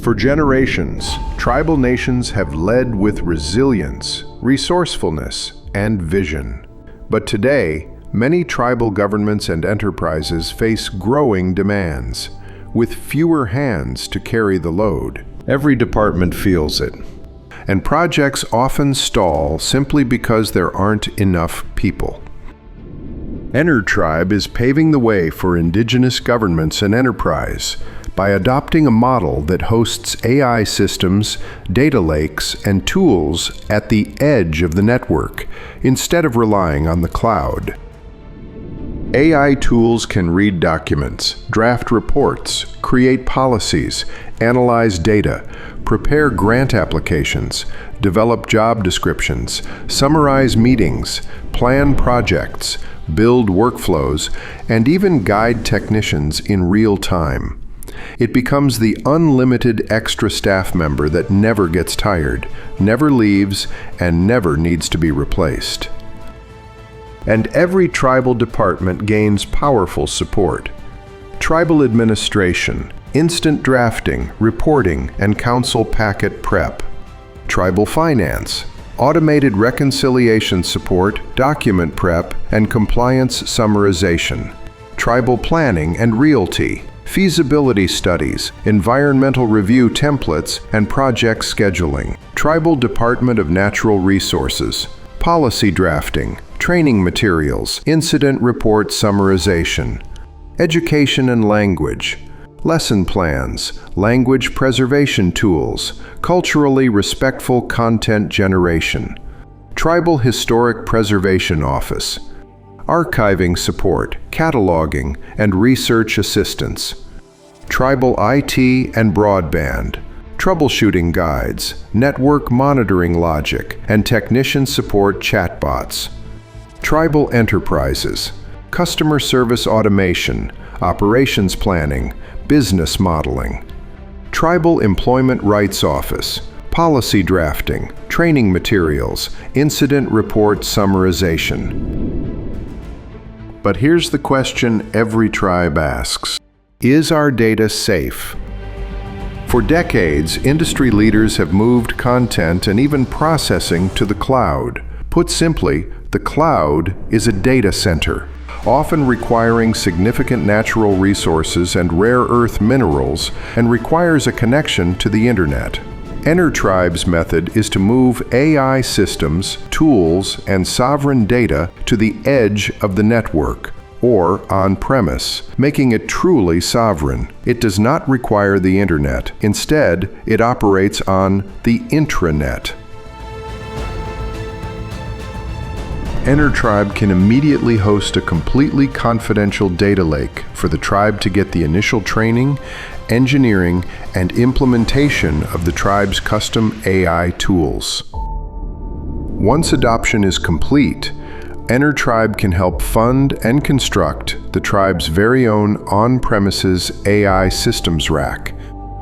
For generations, tribal nations have led with resilience, resourcefulness, and vision. But today, many tribal governments and enterprises face growing demands, with fewer hands to carry the load. Every department feels it. And projects often stall simply because there aren't enough people. EnerTribe is paving the way for indigenous governments and enterprise by adopting a model that hosts AI systems, data lakes, and tools at the edge of the network, instead of relying on the cloud. AI tools can read documents, draft reports, create policies, analyze data, prepare grant applications, develop job descriptions, summarize meetings, plan projects, build workflows, and even guide technicians in real time. It becomes the unlimited extra staff member that never gets tired, never leaves, and never needs to be replaced. And every tribal department gains powerful support. Tribal administration, instant drafting, reporting, and council packet prep. Tribal finance, automated reconciliation support, document prep, and compliance summarization. Tribal planning and realty, feasibility studies, environmental review templates, and project scheduling. Tribal Department of Natural Resources, policy drafting, training materials, incident report summarization. Education and language, lesson plans, language preservation tools, culturally respectful content generation. Tribal Historic Preservation Office, archiving support, cataloging, and research assistance. Tribal IT and broadband, troubleshooting guides, network monitoring logic, and technician support chatbots. Tribal enterprises, customer service automation, operations planning, business modeling. Tribal Employment Rights Office, policy drafting, training materials, incident report summarization. But here's the question every tribe asks: is our data safe? For decades, industry leaders have moved content and even processing to the cloud. Put simply, the cloud is a data center, often requiring significant natural resources and rare earth minerals, and requires a connection to the internet. EnerTribe's method is to move AI systems, tools, and sovereign data to the edge of the network, or on-premise, making it truly sovereign. It does not require the internet. Instead, it operates on the intranet. EnerTribe can immediately host a completely confidential data lake for the tribe to get the initial training, engineering, and implementation of the tribe's custom AI tools. Once adoption is complete, EnerTribe can help fund and construct the tribe's very own on-premises AI systems rack,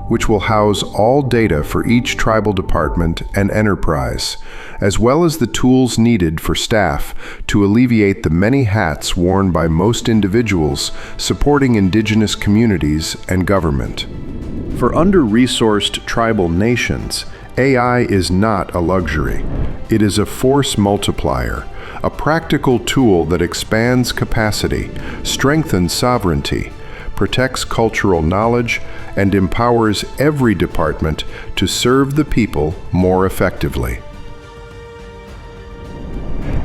which will house all data for each tribal department and enterprise, as well as the tools needed for staff to alleviate the many hats worn by most individuals supporting indigenous communities and government. For under-resourced tribal nations, AI is not a luxury. It is a force multiplier, a practical tool that expands capacity, strengthens sovereignty, protects cultural knowledge, and empowers every department to serve the people more effectively.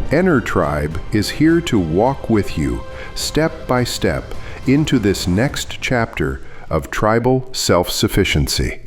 EnerTribe is here to walk with you, step by step, into this next chapter of tribal self-sufficiency.